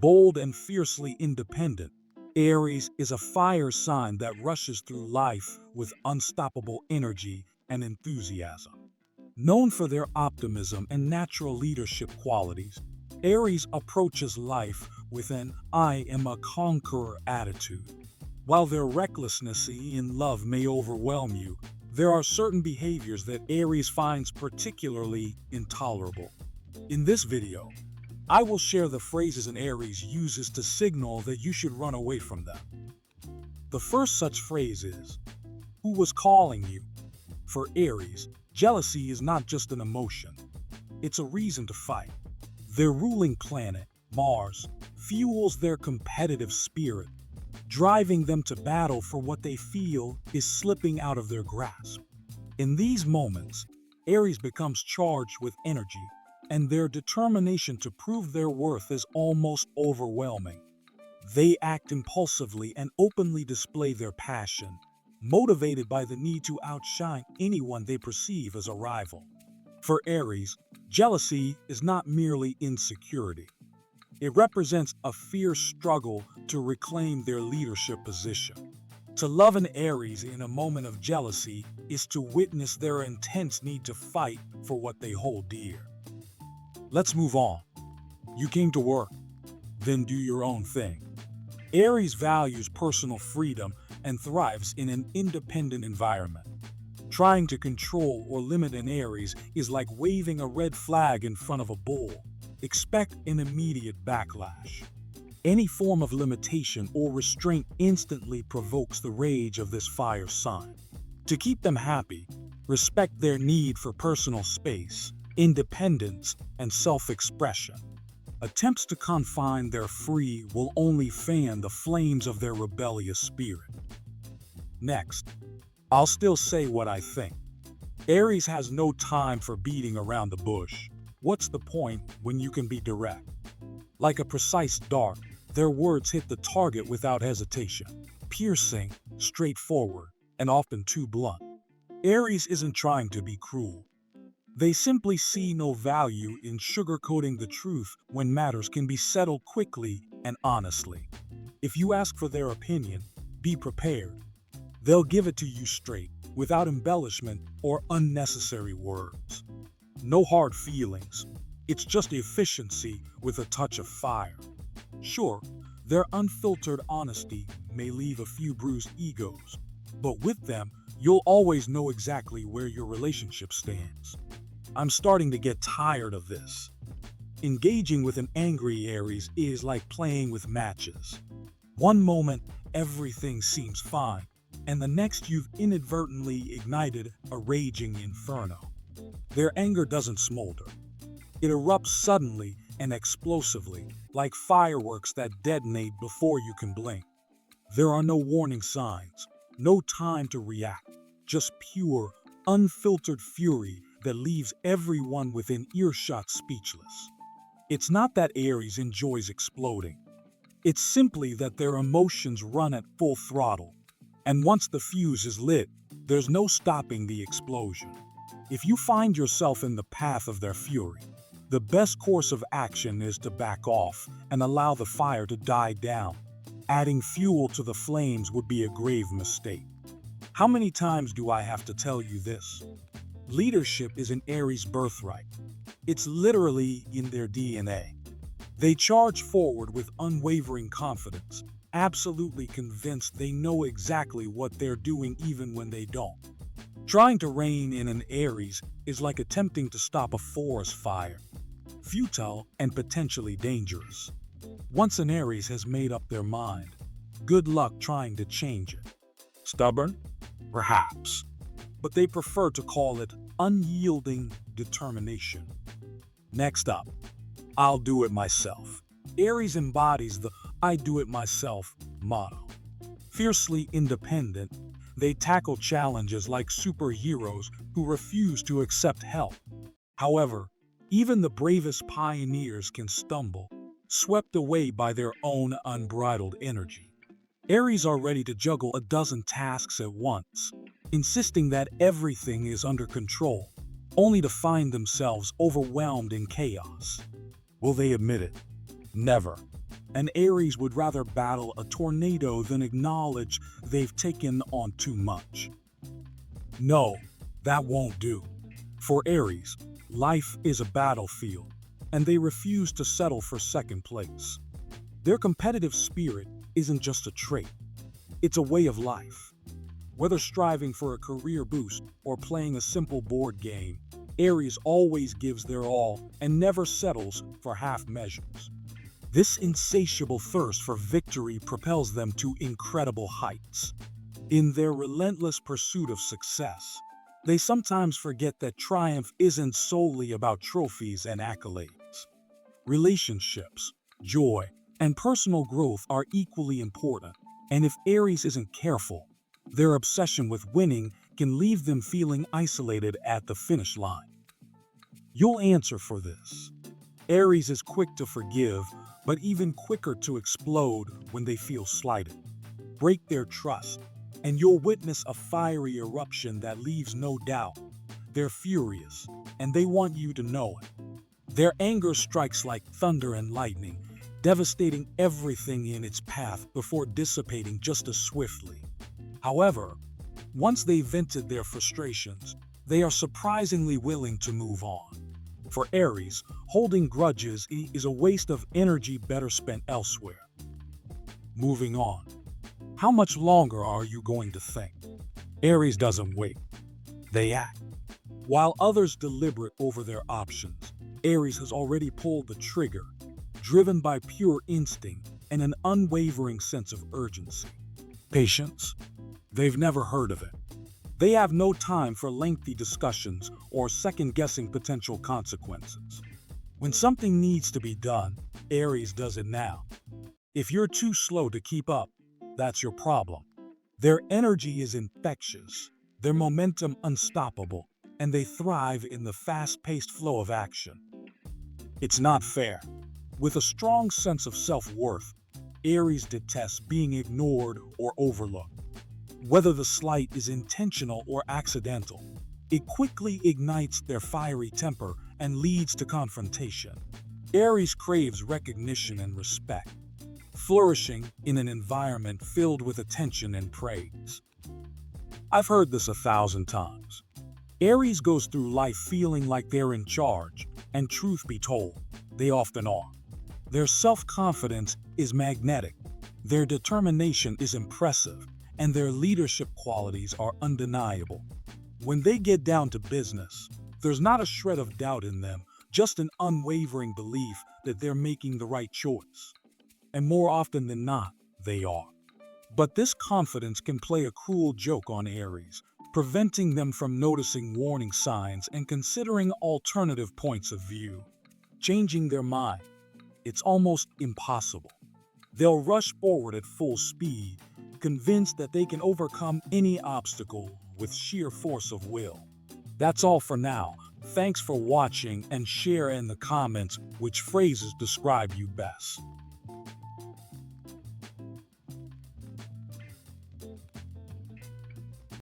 Bold and fiercely independent, Aries is a fire sign that rushes through life with unstoppable energy and enthusiasm. Known for their optimism and natural leadership qualities, Aries approaches life with an "I am a conqueror" attitude. While their recklessness in love may overwhelm you, there are certain behaviors that Aries finds particularly intolerable. In this video, I will share the phrases an Aries uses to signal that you should run away from them. The first such phrase is, "Who was calling you?" For Aries, jealousy is not just an emotion, it's a reason to fight. Their ruling planet, Mars, fuels their competitive spirit, driving them to battle for what they feel is slipping out of their grasp. In these moments, Aries becomes charged with energy, and their determination to prove their worth is almost overwhelming. They act impulsively and openly display their passion, motivated by the need to outshine anyone they perceive as a rival. For Aries, jealousy is not merely insecurity. It represents a fierce struggle to reclaim their leadership position. To love an Aries in a moment of jealousy is to witness their intense need to fight for what they hold dear. Let's move on. You came to work, then do your own thing. Aries values personal freedom and thrives in an independent environment. Trying to control or limit an Aries is like waving a red flag in front of a bull. Expect an immediate backlash. Any form of limitation or restraint instantly provokes the rage of this fire sign. To keep them happy, respect their need for personal space, independence, and self-expression. Attempts to confine their free will only fan the flames of their rebellious spirit. Next, I'll still say what I think. Aries has no time for beating around the bush. What's the point when you can be direct? Like a precise dart, their words hit the target without hesitation, piercing, straightforward, and often too blunt. Aries isn't trying to be cruel. They simply see no value in sugarcoating the truth when matters can be settled quickly and honestly. If you ask for their opinion, be prepared. They'll give it to you straight, without embellishment or unnecessary words. No hard feelings. It's just efficiency with a touch of fire. Sure, their unfiltered honesty may leave a few bruised egos, but with them, you'll always know exactly where your relationship stands. I'm starting to get tired of this. Engaging with an angry Aries is like playing with matches. One moment, everything seems fine, and the next you've inadvertently ignited a raging inferno. Their anger doesn't smolder. It erupts suddenly and explosively, like fireworks that detonate before you can blink. There are no warning signs, no time to react, just pure, unfiltered fury that leaves everyone within earshot speechless. It's not that Aries enjoys exploding. It's simply that their emotions run at full throttle, and once the fuse is lit, there's no stopping the explosion. If you find yourself in the path of their fury, the best course of action is to back off and allow the fire to die down. Adding fuel to the flames would be a grave mistake. How many times do I have to tell you this? Leadership is an Aries birthright. It's literally in their DNA. They charge forward with unwavering confidence, absolutely convinced they know exactly what they're doing even when they don't. Trying to rein in an Aries is like attempting to stop a forest fire. Futile and potentially dangerous. Once an Aries has made up their mind, good luck trying to change it. Stubborn? Perhaps. But they prefer to call it unyielding determination. Next up, I'll do it myself. Aries embodies the "I do it myself" motto. Fiercely independent, they tackle challenges like superheroes who refuse to accept help. However, even the bravest pioneers can stumble, swept away by their own unbridled energy. Aries are ready to juggle a dozen tasks at once, insisting that everything is under control, only to find themselves overwhelmed in chaos. Will they admit it? Never. An Aries would rather battle a tornado than acknowledge they've taken on too much. No, that won't do. For Aries, life is a battlefield, and they refuse to settle for second place. Their competitive spirit isn't just a trait, it's a way of life. Whether striving for a career boost or playing a simple board game, Aries always gives their all and never settles for half measures. This insatiable thirst for victory propels them to incredible heights. In their relentless pursuit of success, they sometimes forget that triumph isn't solely about trophies and accolades. Relationships, joy, and personal growth are equally important, and if Aries isn't careful, their obsession with winning can leave them feeling isolated at the finish line. You'll answer for this. Aries is quick to forgive, but even quicker to explode when they feel slighted. Break their trust, and you'll witness a fiery eruption that leaves no doubt. They're furious, and they want you to know it. Their anger strikes like thunder and lightning, devastating everything in its path before dissipating just as swiftly. However, once they've vented their frustrations, they are surprisingly willing to move on. For Aries, holding grudges is a waste of energy better spent elsewhere. Moving on. How much longer are you going to think? Aries doesn't wait. They act. While others deliberate over their options, Aries has already pulled the trigger, driven by pure instinct and an unwavering sense of urgency. Patience? They've never heard of it. They have no time for lengthy discussions or second-guessing potential consequences. When something needs to be done, Aries does it now. If you're too slow to keep up, that's your problem. Their energy is infectious, their momentum unstoppable, and they thrive in the fast-paced flow of action. It's not fair. With a strong sense of self-worth, Aries detests being ignored or overlooked. Whether the slight is intentional or accidental, it quickly ignites their fiery temper and leads to confrontation. Aries craves recognition and respect, flourishing in an environment filled with attention and praise. I've heard this 1,000 times. Aries goes through life feeling like they're in charge, and truth be told, they often are. Their self-confidence is magnetic, their determination is impressive, and their leadership qualities are undeniable. When they get down to business, there's not a shred of doubt in them, just an unwavering belief that they're making the right choice. And more often than not, they are. But this confidence can play a cruel joke on Aries, preventing them from noticing warning signs and considering alternative points of view. Changing their mind, it's almost impossible. They'll rush forward at full speed, convinced that they can overcome any obstacle with sheer force of will. That's all for now. Thanks for watching, and share in the comments which phrases describe you best.